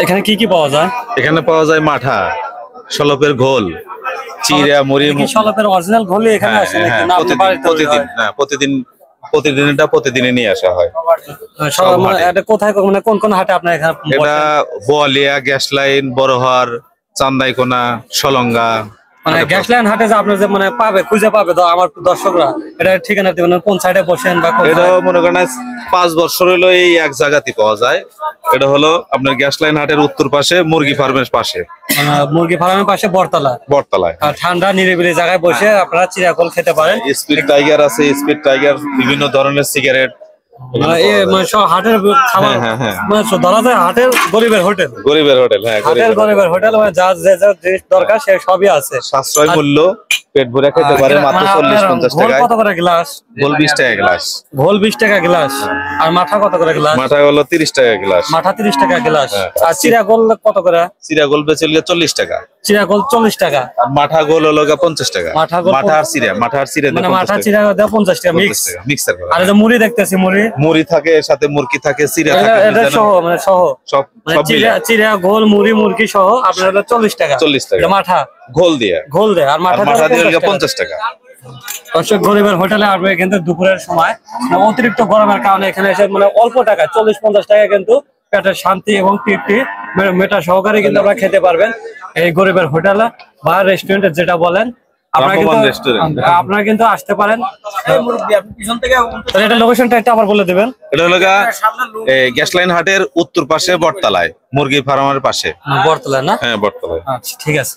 এখানে কি কি পাওয়া যায়? এখানে পাওয়া যায় মাঠা, সলপের ঘোল, চিড়া, মুড়ি। সলপের অরিজিনাল ঘোলই এখানে আসে নাকি না আপনার বাড়িতে তৈরি হয়? প্রতিদিনে নিয়ে আসা হয়। মানে এটা কোথায় মানে কোন কোন হাটে আপনার এখানে? এটা বোয়ালিয়া, গ্যাস লাইন, বড়হার, চান্দাইকোনা, সলঙ্গা। মানে গ্যাস লাইন হাটে যে আপনার যে মানে পাবে খুঁজে পাবে তো আমার দর্শকরা, এটা ঠিকানা দিবেন কোন সাইডে বসেন বা এটা মনে করেন 5 বছর হলো এই এক জায়গাতেই পাওয়া যায়। এটা হলো আপনার গ্যাস লাইন হাটের উত্তর পাশে, মুরগি ফার্মের পাশে। মুরগি ফার্মের পাশে বটতলায় ঠান্ডা নিরিবিলি জায়গায় বসে আপনারা চিড়াকল খেতে পারেন। স্পিড টাইগার আছে, স্পিড টাইগার, বিভিন্ন ধরনের সিগারেট। হাটের খাবার ধরা যায় হাটের গরিবের হোটেল। হ্যাঁ, হাটের গরিবের হোটেল, মানে যা যে দরকার সে সবই আছে। সাশ্রয় মূল্য, পেট ভরে খেতে পারে মাত্র 40-50 টাকায়। কত করে গ্লাস? ঘোল 20 টাকা গ্লাস। ঘোল 20 টাকা গ্লাস। আর মাঠা কত করে গ্লাস? মাঠা হলো 30 টাকা গ্লাস। মাঠা 30 টাকা গ্লাস। আর চিড়া গোল কত করে? চিড়া গোল বেচে 40 টাকা। চিড়া গোল 40 টাকা। আর মাঠা গোল হলো 50 টাকা। মাঠা আর চিড়া মানে মাঠা চিড়া দেওয়া 50 টাকা মিক্সার করা। আর মুড়ি দেখতেছি, মুড়ি থাকে, সাথে মুরগি থাকে, চিড়া থাকে, এটা সহ মানে সহ সব চিড়া গোল মুরগি সহ আপনার 40 টাকা। 40 টাকা মাঠা ঘোল দিয়ে আর মাঠা দিয়ে 50 টাকা। দর্শক, গরিবের হোটেলে আসবে কিন্তু দুপুরের সময় অতিরিক্ত গরমের কারণে এখানে এসে মানে অল্প টাকা 40-50 টাকা কিন্তু পেটের শান্তি এবং তৃপ্তি মেটা সহকারে কিন্তু আপনারা খেতে পারবেন এই গরিবের হোটেলে বা রেস্টুরেন্টে, যেটা বলেন আপনারা কিন্তু আসতে পারেন। এটা লোকেশনটা একটা আবার বলে দেবেন। এটা হলো গ্যাস লাইন হাটের উত্তর পাশে বটতলায়, মুরগি ফার্মের পাশে। বটতলায় না? হ্যাঁ, বটতলায়। আচ্ছা, ঠিক আছে।